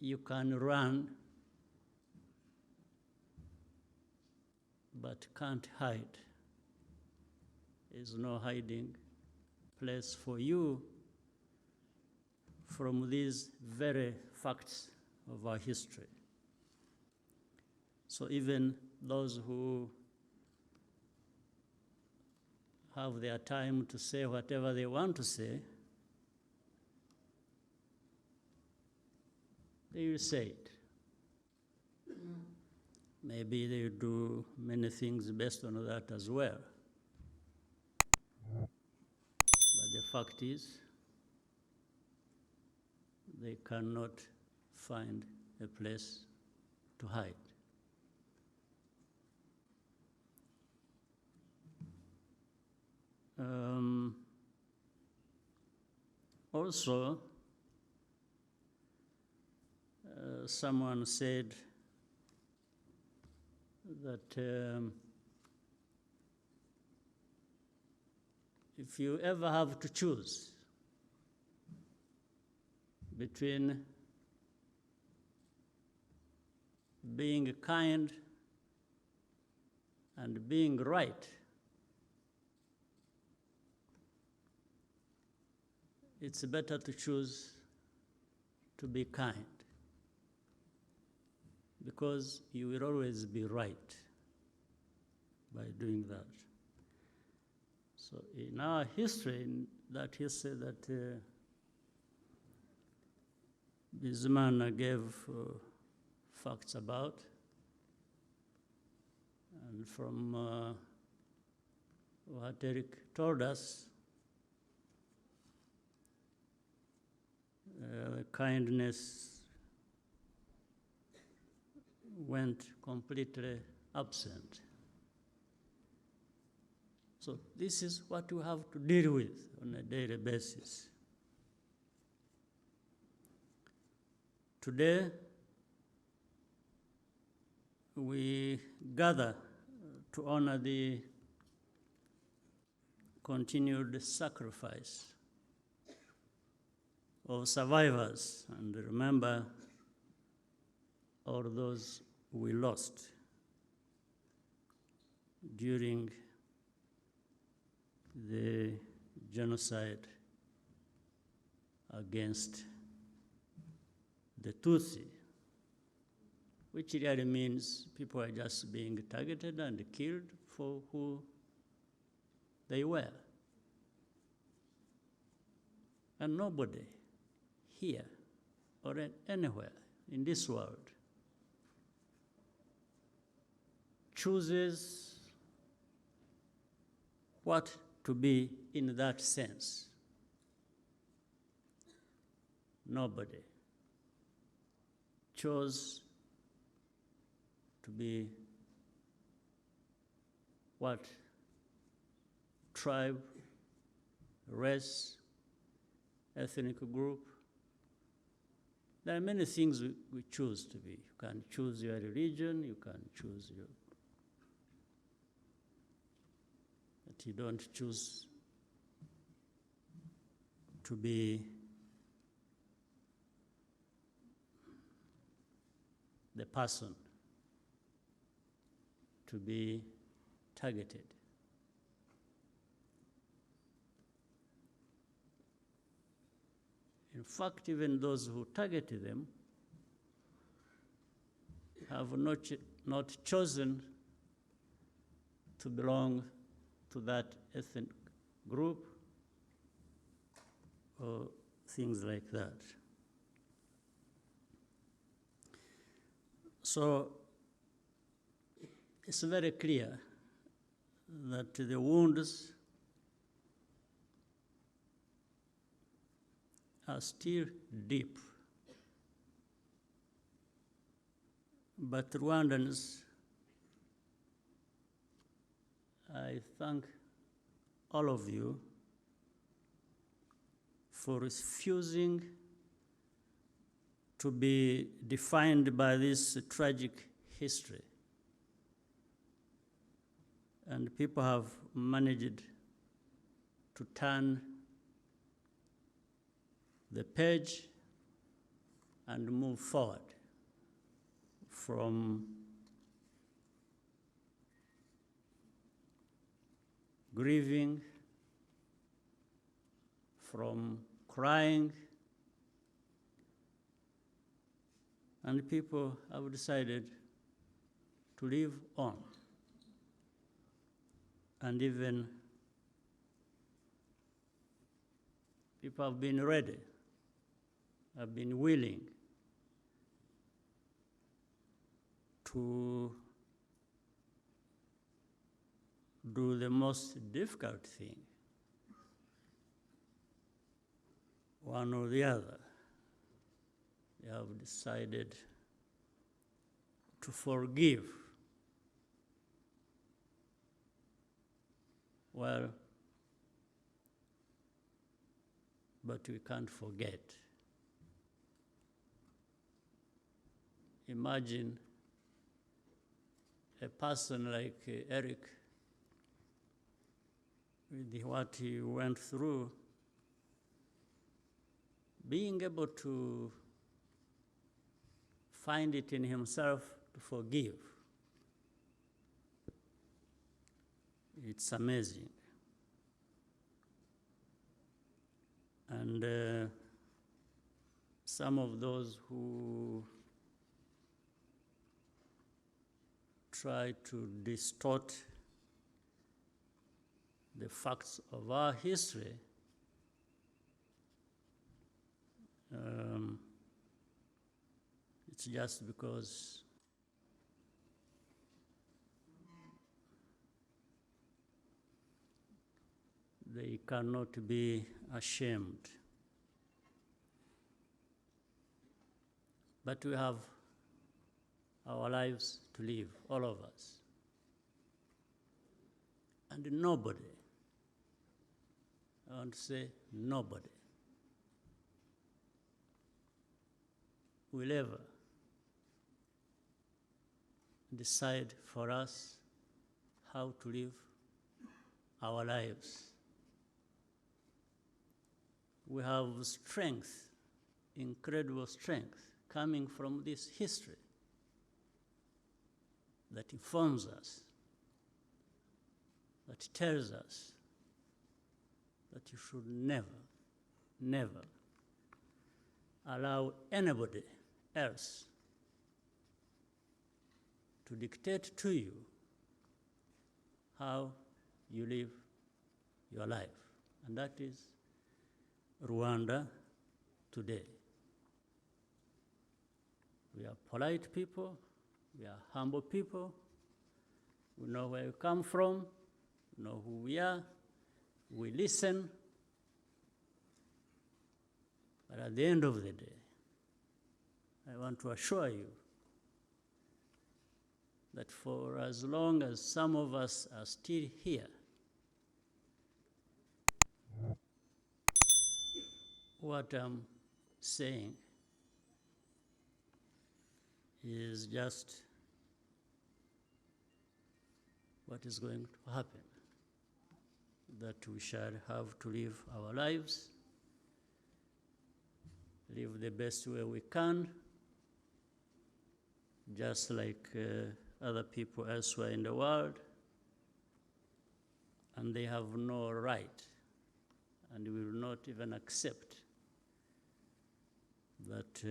you can run, but can't hide. There's no hiding place for you from these very facts of our history. So even those who have their time to say whatever they want to say, they will say it. Maybe they will do many things based on that as well. But the fact is, they cannot find a place to hide. Also, someone said that if you ever have to choose between being kind and being right, it's better to choose to be kind, because you will always be right by doing that. So in our history, in that history that this man gave facts about, and from what Eric told us, kindness went completely absent. So this is what we have to deal with on a daily basis. Today, we gather to honor the continued sacrifice of survivors and remember all those we lost during the genocide against the Tutsi, which really means people are just being targeted and killed for who they were. And nobody here or anywhere in this world chooses what to be in that sense. Nobody chose to be what tribe, race, ethnic group. There are many things we choose to be. You can choose your religion, you can choose your, but you don't choose to be the person to be targeted. In fact, even those who targeted them have not chosen to belong to that ethnic group or things like that. So it's very clear that the wounds are still deep. But Rwandans, I thank all of you for refusing to be defined by this tragic history. And people have managed to turn the page and move forward from grieving, from crying, and people have decided to live on. And even people have been ready, have been willing to do the most difficult thing, one or the other. They have decided to forgive. Well, but we can't forget. Imagine a person like Eric, with what he went through, being able to find it in himself to forgive. It's amazing. And some of those who try to distort the facts of our history it's just because they cannot be ashamed. But we have our lives to live, all of us. And nobody, I want to say nobody, will ever decide for us how to live our lives. We have strength, incredible strength, coming from this history that informs us, that tells us that you should never, never allow anybody else to dictate to you how you live your life. And that is Rwanda today. We are polite people, we are humble people, we know where we come from, we know who we are, we listen, but at the end of the day, I want to assure you that for as long as some of us are still here, what I'm saying is just what is going to happen, that we shall have to live our lives, live the best way we can, just like other people elsewhere in the world, and they have no right, and we will not even accept that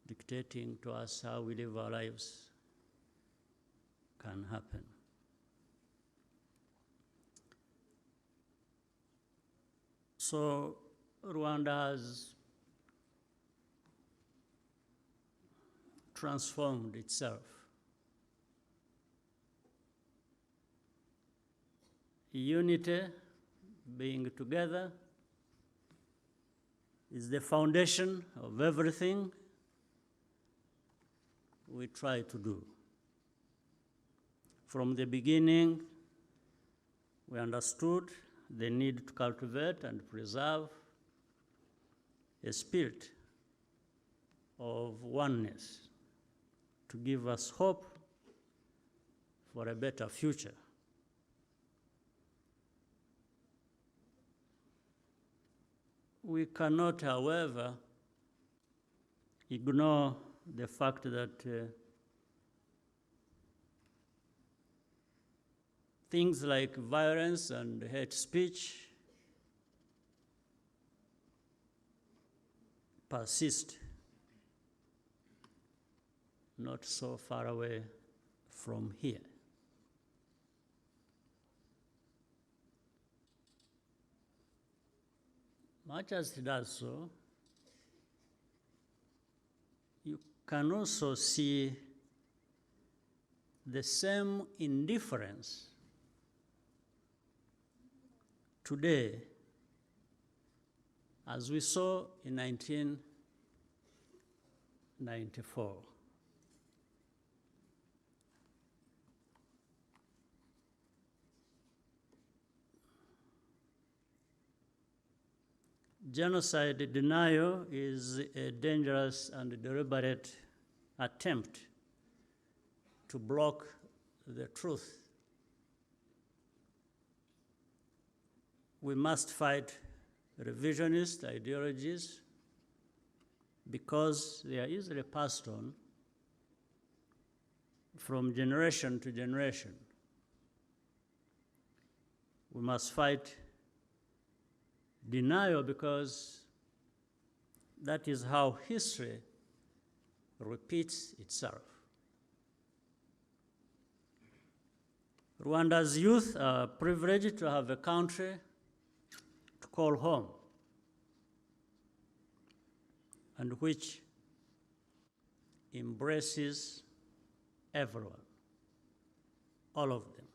dictating to us how we live our lives can happen. So Rwanda has transformed itself. Unity, being together, is the foundation of everything we try to do. From the beginning, we understood the need to cultivate and preserve a spirit of oneness to give us hope for a better future. We cannot, however, ignore the fact that things like violence and hate speech persist not so far away from here. Much as it does so, you can also see the same indifference today as we saw in 1994. Genocide denial is a dangerous and deliberate attempt to block the truth. We must fight revisionist ideologies because they are easily passed on from generation to generation. We must fight denial because that is how history repeats itself. Rwanda's youth are privileged to have a country to call home, and which embraces everyone, all of them.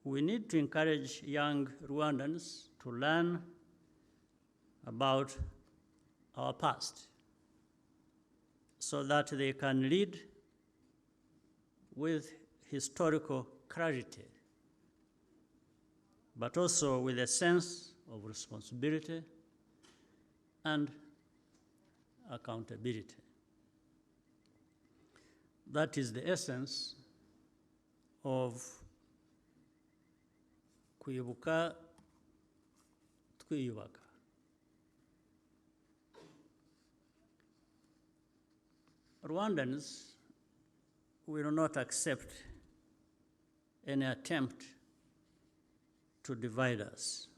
We need to encourage young Rwandans to learn about our past so that they can lead with historical clarity, but also with a sense of responsibility and accountability. That is the essence of Kwibuka, Kwibuka. Rwandans will not accept any attempt to divide us.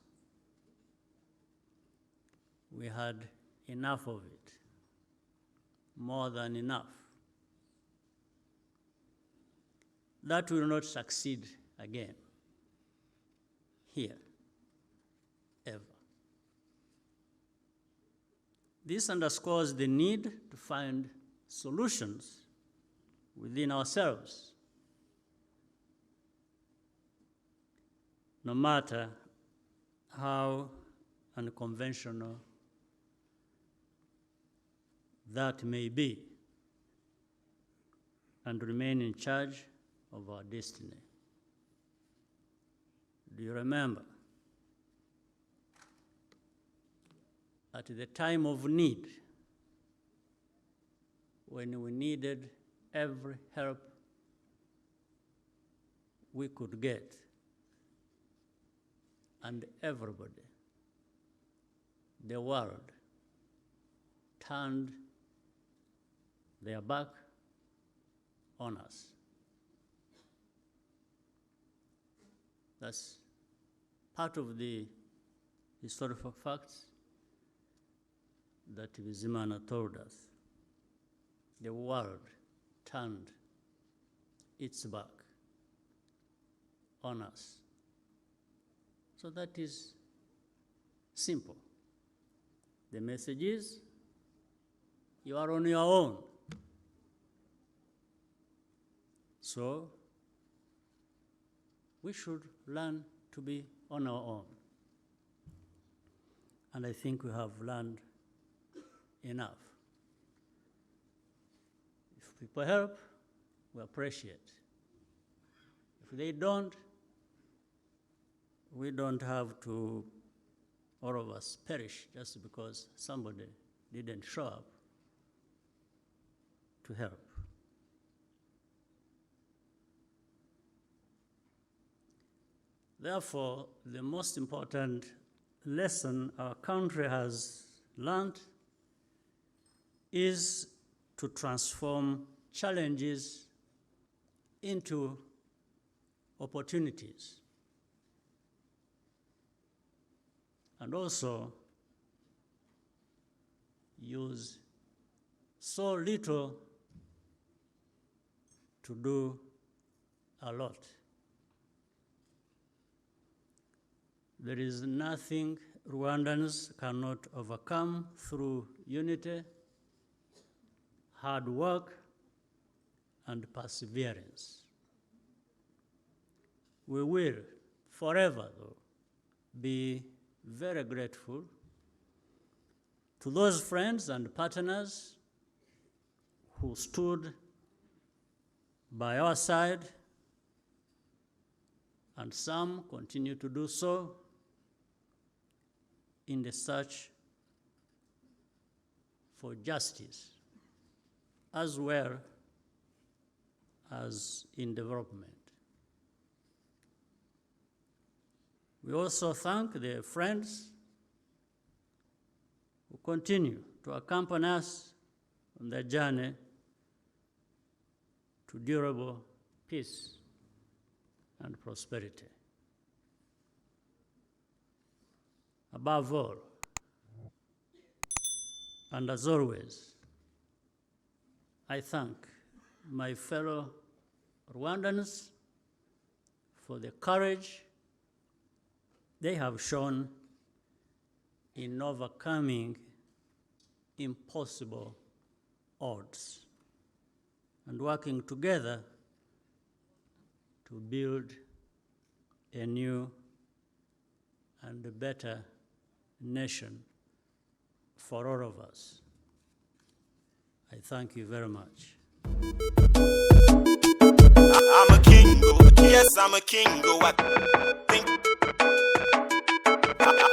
We had enough of it, more than enough. That will not succeed again, here, ever. This underscores the need to find solutions within ourselves, no matter how unconventional that may be, and remain in charge of our destiny. Do you remember? At the time of need, when we needed every help we could get, and everybody, the world, turned their back on us. That's part of the historical facts that Bizimana told us. The world turned its back on us. So that is simple. The message is, you are on your own. So we should learn to be on our own. And I think we have learned enough. If people help, we appreciate. If they don't, we don't have to, all of us, perish just because somebody didn't show up to help. Therefore, the most important lesson our country has learned is to transform challenges into opportunities, and also use so little to do a lot. There is nothing Rwandans cannot overcome through unity, hard work, and perseverance. We will forever, though, be very grateful to those friends and partners who stood by our side, and some continue to do so in the search for justice, as well as in development. We also thank the friends who continue to accompany us on the journey to durable peace and prosperity. Above all, and as always, I thank my fellow Rwandans for the courage they have shown in overcoming impossible odds and working together to build a new and a better nation for all of us. I thank you very much. I'm a king, yes, I'm a king, I think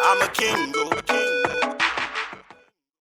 I'm a king,